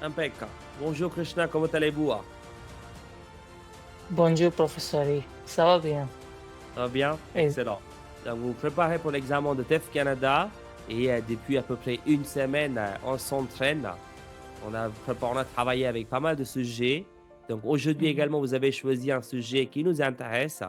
Impeccable. Bonjour Krishna, comment allez-vous? Bonjour, professeur. Ça va bien? Ça va bien? Et- Excellent. Donc, vous vous préparez pour l'examen de TEF Canada et depuis à peu près une semaine, on s'entraîne. On a travaillé avec pas mal de sujets. Donc, aujourd'hui Mhm. également, vous avez choisi un sujet qui nous intéresse.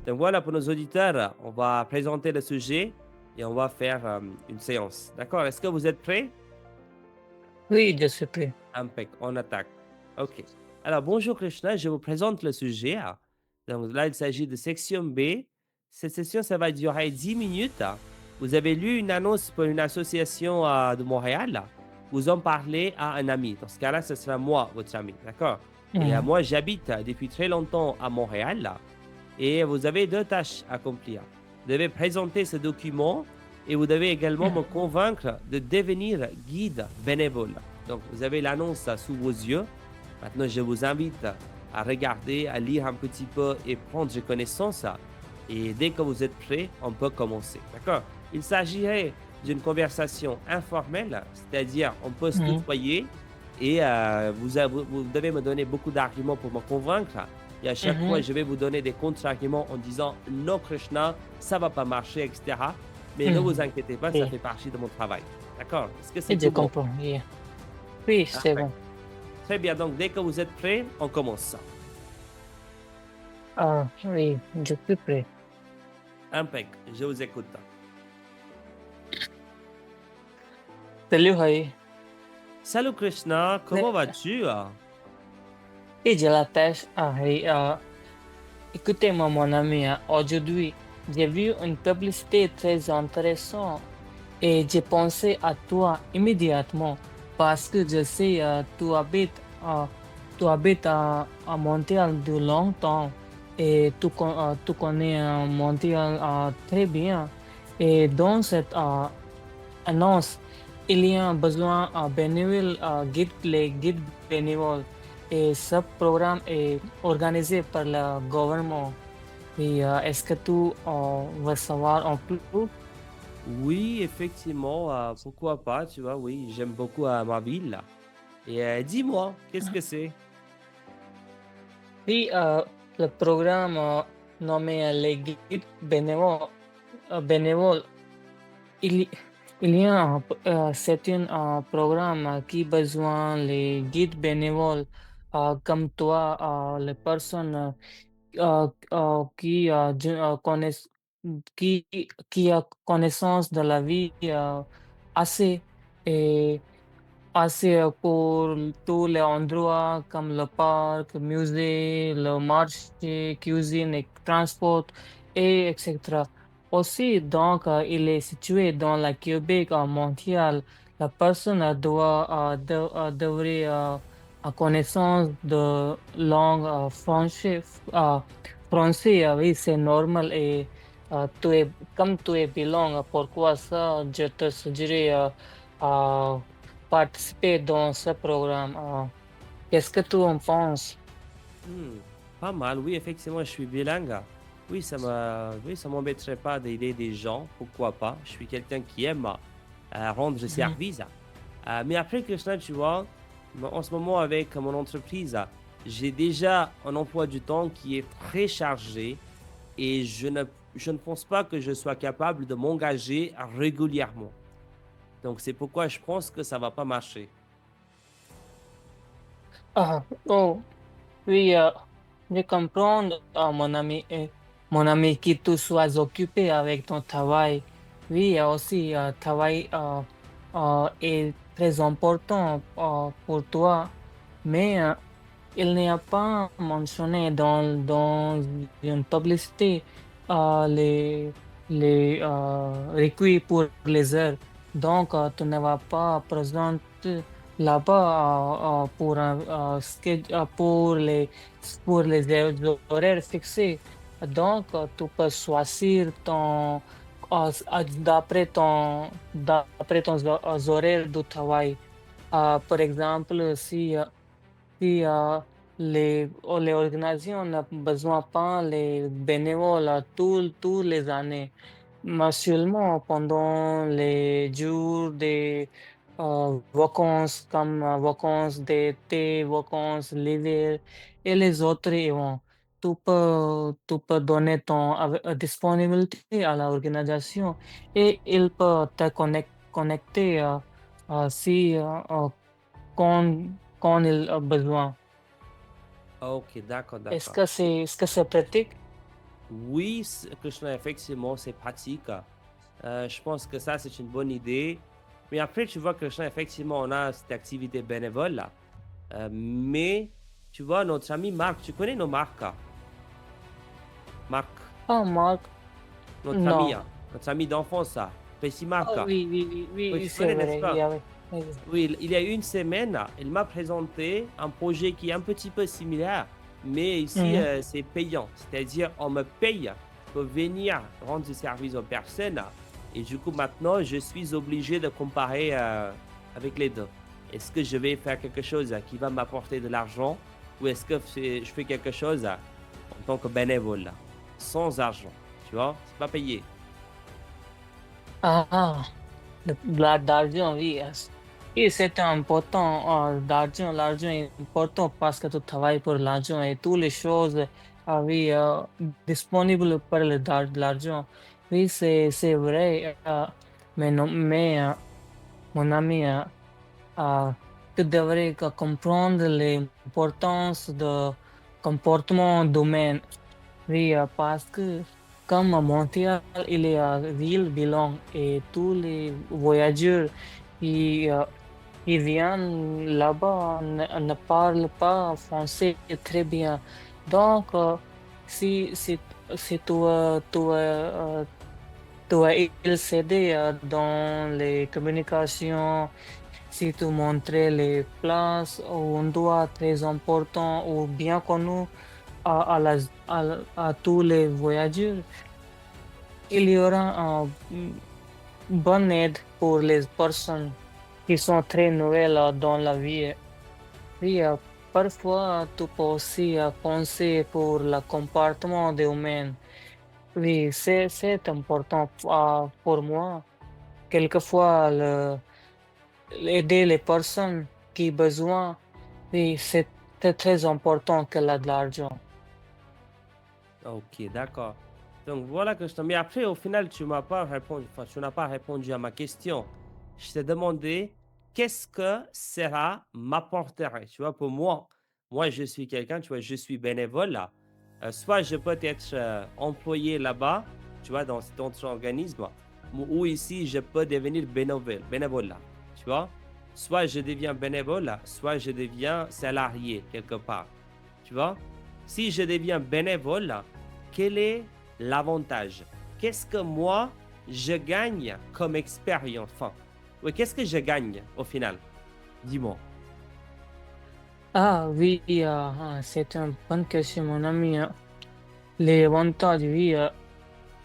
Donc, voilà, pour nos auditeurs, on va présenter le sujet et on va faire une séance. D'accord? Est-ce que vous êtes prêts? Oui, je suis prêt. Impec, on attaque. OK. Alors, bonjour Krishna, je vous présente le sujet. Donc là, il s'agit de section B. Cette session, ça va durer 10 minutes. Vous avez lu une annonce pour une association de Montréal. Vous en parlez à un ami. Dans ce cas-là, ce sera moi, votre ami. D'accord? Et Mhm. moi, j'habite depuis très longtemps à Montréal. Et vous avez deux tâches à accomplir. Vous devez présenter ce document et vous devez également me Mhm. convaincre de devenir guide bénévole. Donc, vous avez l'annonce sous vos yeux. Maintenant, je vous invite à regarder, à lire un petit peu et prendre connaissance. Et dès que vous êtes prêt, on peut commencer. D'accord? Il s'agirait d'une conversation informelle, c'est-à-dire on peut se Mhm. tutoyer et vous devez me donner beaucoup d'arguments pour me convaincre. Et à chaque fois, Mhm. je vais vous donner des contre-arguments en disant non, Krishna, ça va pas marcher, etc. Mais ne vous Mhm. inquiétez pas, ça Oui, fait partie de mon travail. D'accord? Est-ce que c'est et je tout bon? comprends. Oui, oui, c'est Parfait. bon. Très bien. Donc, dès que vous êtes prêts, on commence. Ah, oui, je suis prêt. Impec. Je vous écoute. Salut, Hari. Salut Krishna, comment Mais- vas-tu? Et je l'attache à Hari. Écoutez-moi, mon ami, aujourd'hui, j'ai vu une publicité très intéressante et j'ai pensé à toi immédiatement parce que je sais, tu habites à Montréal de longtemps et tu connais Montréal très bien. Et dans cette annonce, il y a besoin de bénévoles, les guides bénévoles. Et ce programme est organisé par le gouvernement. Et est-ce que tu veux savoir en plus? Oui, effectivement, pourquoi pas, tu vois, oui, j'aime beaucoup ma ville. Et dis-moi, qu'est-ce que c'est? Oui, le programme nommé les guides bénévoles, il, il y a c'est un programme qui besoin les guides bénévoles comme toi, les personnes qui, qui, qui a connaissance de la vie assez et assez pour tous les endroits comme le parc, le musée, le marché, cuisine et transport, et etc. Aussi, donc, il est situé dans la Québec, à Montréal. La personne devrait avoir connaissance de langue français, oui, c'est normal. Et comme tu es bilingue, pourquoi ça, je te suggérerais participer dans ce programme. Qu'est-ce que tu en penses? Hmm, pas mal, oui, effectivement, je suis bilingue. Oui, oui, ça m'embêterait pas d'aider des gens, pourquoi pas. Je suis quelqu'un qui aime rendre Mhm. service. Mais après, Krishna, tu vois, en ce moment, avec mon entreprise, j'ai déjà un emploi du temps qui est très chargé et je ne pense pas que je sois capable de m'engager régulièrement. Donc, c'est pourquoi je pense que ça va pas marcher. Oh, oui, je comprends, mon ami, que tu sois occupé avec ton travail. Oui, aussi, travail est très important pour toi, mais il n'y a pas mentionné dans une publicité les requis pour les heures. Donc, tu ne vas pas présenter là-bas pour les horaires fixés. Donc, tu peux choisir d'après ton horaires de travail. Par exemple, si les organisations n'ont besoin pas les bénévoles tous les années, mais seulement pendant les jours des vacances comme vacances d'été, vacances l'hiver et les autres événements. Tu peux donner ton disponibilité à l'organisation et il peut te connecter si quand, quand il a besoin. Ok, d'accord, Est-ce d'accord. que c'est pratique? Oui, Krishna, effectivement, c'est pratique. Je pense que ça, c'est une bonne idée. Mais après, tu vois, Krishna, effectivement, on a cette activité bénévole là. Mais, tu vois, notre ami Marc, tu connais nos marques? Marc, Ah, Marc, non. notre ami d'enfance, ça. Petit Marc. Ah oui, oui, oui, Oui, oui, tu c'est connais, n'est-ce vrai. pas? Oui, oui, oui. Oui, il y a une semaine, il m'a présenté un projet qui est un petit peu similaire, mais ici, Mhm. c'est payant. C'est-à-dire, on me paye pour venir rendre ce service aux personnes. Et du coup, maintenant, je suis obligé de comparer avec les deux. Est-ce que je vais faire quelque chose qui va m'apporter de l'argent ou est-ce que je fais quelque chose en tant que bénévole, sans argent? Tu vois, c'est pas payé. Ah, l'argent, oui. Et c'est important. L'argent est important parce que tu travailles pour l'argent et toutes les choses, oui, disponibles pour l'argent. Oui, c'est vrai. Mais non, mon ami, tu devrais comprendre l'importance de comportement humain. Oui, parce que comme à Montréal, il est à ville bilan et tous les voyageurs qui, qui viennent là-bas ne parlent pas français très bien. Donc, si tu as il s'aider dans les communications, si tu montrais les places ou endroits très importants ou bien connus à tous les voyageurs, il y aura une bonne aide pour les personnes qui sont très nouvelles dans la vie. Oui, parfois, tu peux aussi penser pour le comportement des humains. Oui, c'est important pour moi. Quelquefois, aider les personnes qui ont besoin, oui, c'est très important que de l'argent. Ok, d'accord. Donc voilà que je t'en... Mais après, au final, tu m'as pas répondu, enfin, tu n'as pas répondu à ma question. Je t'ai demandé qu'est-ce que cela m'apporterait. Tu vois, pour moi, je suis quelqu'un, tu vois, je suis bénévole là. Soit je peux être employé là-bas, tu vois, dans cet autre organisme, ou ici, je peux devenir bénévole là, tu vois. Soit je deviens bénévole là, soit je deviens salarié quelque part, tu vois. Si je deviens bénévole là, quel est l'avantage? Qu'est-ce que moi, je gagne comme expérience? Enfin, oui, qu'est-ce que je gagne au final? Dis-moi. Ah oui, c'est une bonne question, mon ami. Les avantages, oui.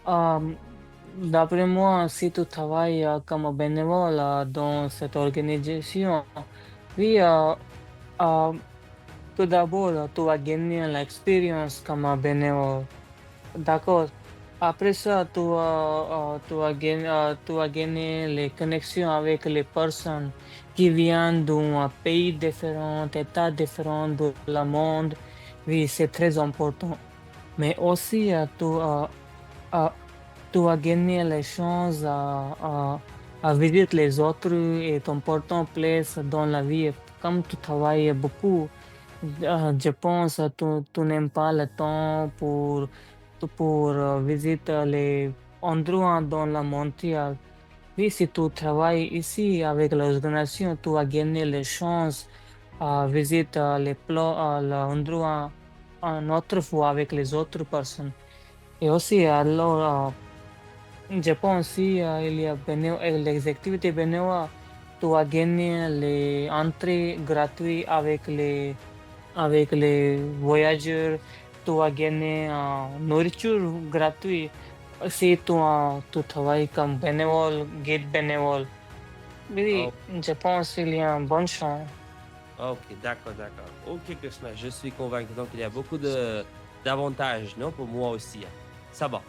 Euh, D'après moi, si tu travailles comme bénévole dans cette organisation, oui, euh, tout d'abord, tu vas gagner l'expérience comme un bénévole. D'accord. Après ça, tu vas gagner les connexions avec les personnes qui viennent d'un pays différent, état différent de la monde. Oui, c'est très important. Mais aussi, euh, tu vas gagner les chances à visiter les autres et d'importantes places dans la vie. Comme tu travailles beaucoup, je pense que tu n'aimes pas le temps pour visiter les endroits dans la Montréal. Oui, si tu travailles ici avec l'organisation, tu vas gagner les chances à visiter l'endroit une autre fois avec les autres personnes. Et aussi, alors, je pense aussi il y a les activités bénévoles. tu vas gagner les entrées gratuites avec les voyageurs. Tu vas gagner nourriture gratuite si tu travailles comme bénévole, guide bénévole. Oui, Oh, je pense qu'il y a une bonne chance. ok, d'accord, d'accord. Ok, Krishna, je suis convaincu. Donc, il y a beaucoup d'avantages, non, pour moi aussi, hein. Ça va.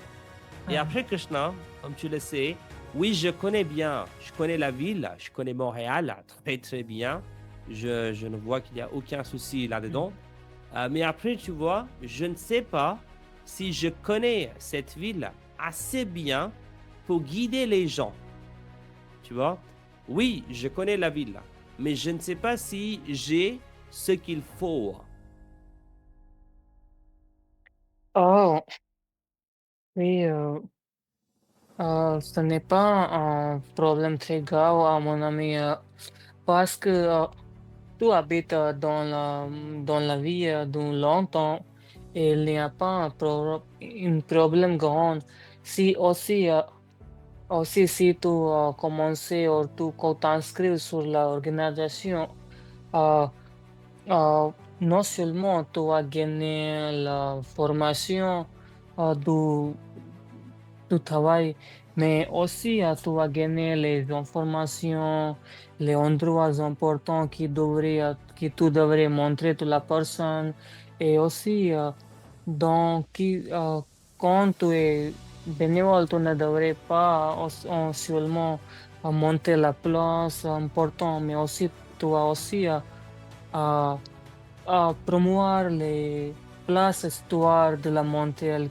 Et Ah, après, Krishna, comme tu le sais, oui, je connais bien, je connais la ville, je connais Montréal très, très bien. Je ne vois qu'il n'y a aucun souci là-dedans. Mais après, tu vois, je ne sais pas si je connais cette ville assez bien pour guider les gens. Tu vois? Oui, je connais la ville, mais je ne sais pas si j'ai ce qu'il faut. oh, oui, ce n'est pas un problème très grave à mon ami parce que tu habites dans la vie de longtemps et il n'y a pas un problème grand. Si aussi, aussi si tu commences ou tu t'inscris sur l'organisation, euh, non seulement tu vas gagner la formation du travail, mais aussi tu vas gagner les informations, les endroits importants que tu devrais montrer à la personne. Et aussi, quand tu es bénévole, tu ne devrais pas seulement monter la place importante, mais aussi tu vas aussi promouvoir les places histoire de la Montréal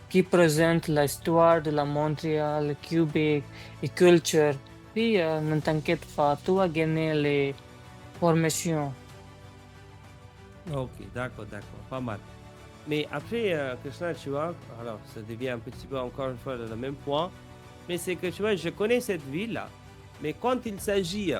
qui présente l'histoire de la Montréal, Québec et culture. Puis, ne t'inquiète pas, tu vas gagner les formations. Ok, d'accord, d'accord, pas mal. Mais après, Krishna, tu vois, alors ça devient un petit peu encore une fois le même point, mais c'est que tu vois, je connais cette ville, mais quand il s'agit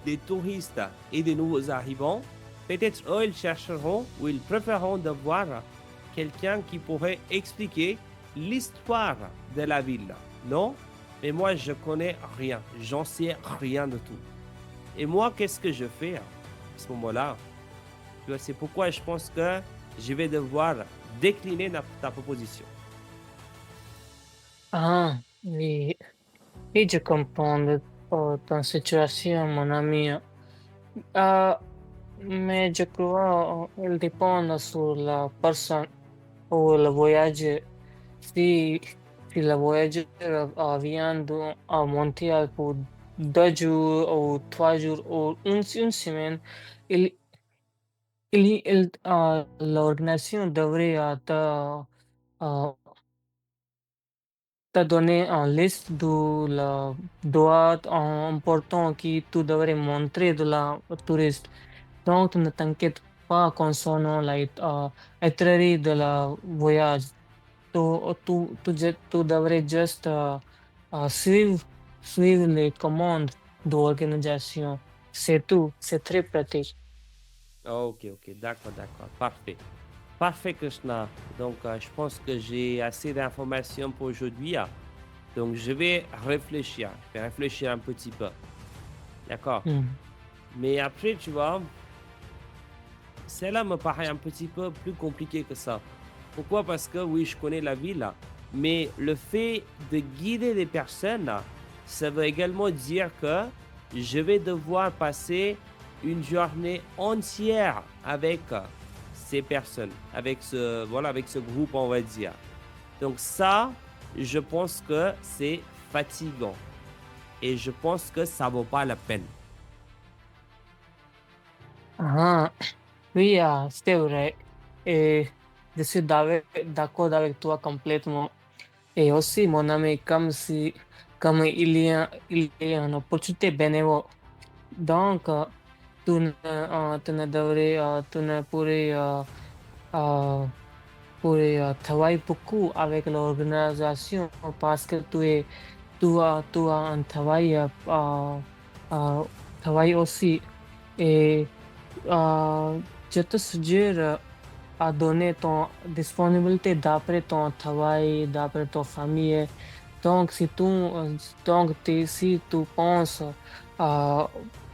des touristes et des nouveaux arrivants, peut-être eux, ils chercheront ou ils préféreront de voir quelqu'un qui pourrait expliquer l'histoire de la ville. Non? Mais moi, je connais rien. J'en sais rien de tout. Et moi, qu'est-ce que je fais à ce moment-là? Tu vois, c'est pourquoi je pense que je vais devoir décliner ta proposition. Ah, oui, oui, je comprends ton situation, mon ami. Ah, mais je crois il dépend sur la personne ou le voyage. Si, si le voyageur vient à Montréal pour 2 jours ou 3 jours ou une semaine, il, l'organisation devrait euh, te donner une liste de la droits importants que tu devrais montrer de la touriste. Donc, ne t'inquiète pas concernant l'itinéraire de la voyage. Tu devrais juste suivre les commandes de l'organisation. C'est tout. C'est très pratique. Ok, ok, d'accord, d'accord, parfait. Parfait, Krishna. Donc, je pense que j'ai assez d'informations pour aujourd'hui. Donc, je vais réfléchir. Je vais réfléchir un petit peu. D'accord. Mm. Mais après, tu vois, cela me paraît un petit peu plus compliqué que ça. Pourquoi? Parce que oui, je connais la ville, mais le fait de guider des personnes, ça veut également dire que je vais devoir passer une journée entière avec ces personnes, avec ce groupe, on va dire. Donc ça, je pense que c'est fatigant et je pense que ça vaut pas la peine. Ah, oui, c'est vrai. Et je suis d'accord avec toi complètement. Et aussi, mon ami, comme il y a une opportunité bénévole. Donc, tu ne euh, travailler beaucoup avec l'organisation parce que tu as un euh, travail aussi. Et je te suggère à donner ton disponibilité d'après ton travail, d'après ta famille. Donc, si tu penses, euh,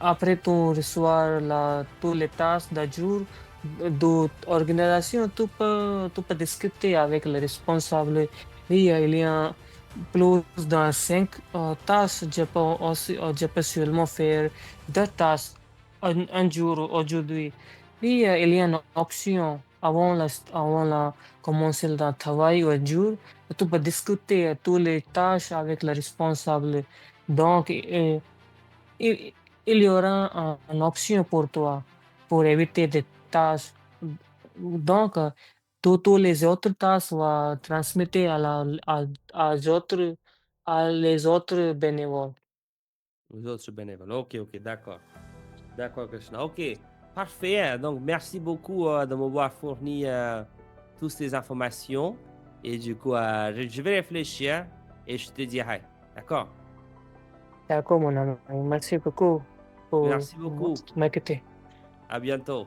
après tu reçois toutes les tâches d'un jour d'organisation, tu peux discuter avec le responsable. Oui, il y a plus de 5 tâches. Je peux seulement faire 2 tâches un jour aujourd'hui. Oui, il y a une option avant commencer le travail un jour. Tu peux discuter toutes les tâches avec le responsable. Donc, il, il y aura une option pour toi pour éviter des tâches. Donc, toutes les autres tâches vont transmettre à les autres bénévoles. Aux autres bénévoles. Ok, ok, d'accord. D'accord, Krishna. Ok, parfait, hein. Donc, merci beaucoup de m'avoir fourni toutes ces informations. Et du coup, je vais réfléchir et je te dirai. D'accord? D'accord, mon ami. Merci beaucoup pour Merci beaucoup. m'écouter. À bientôt.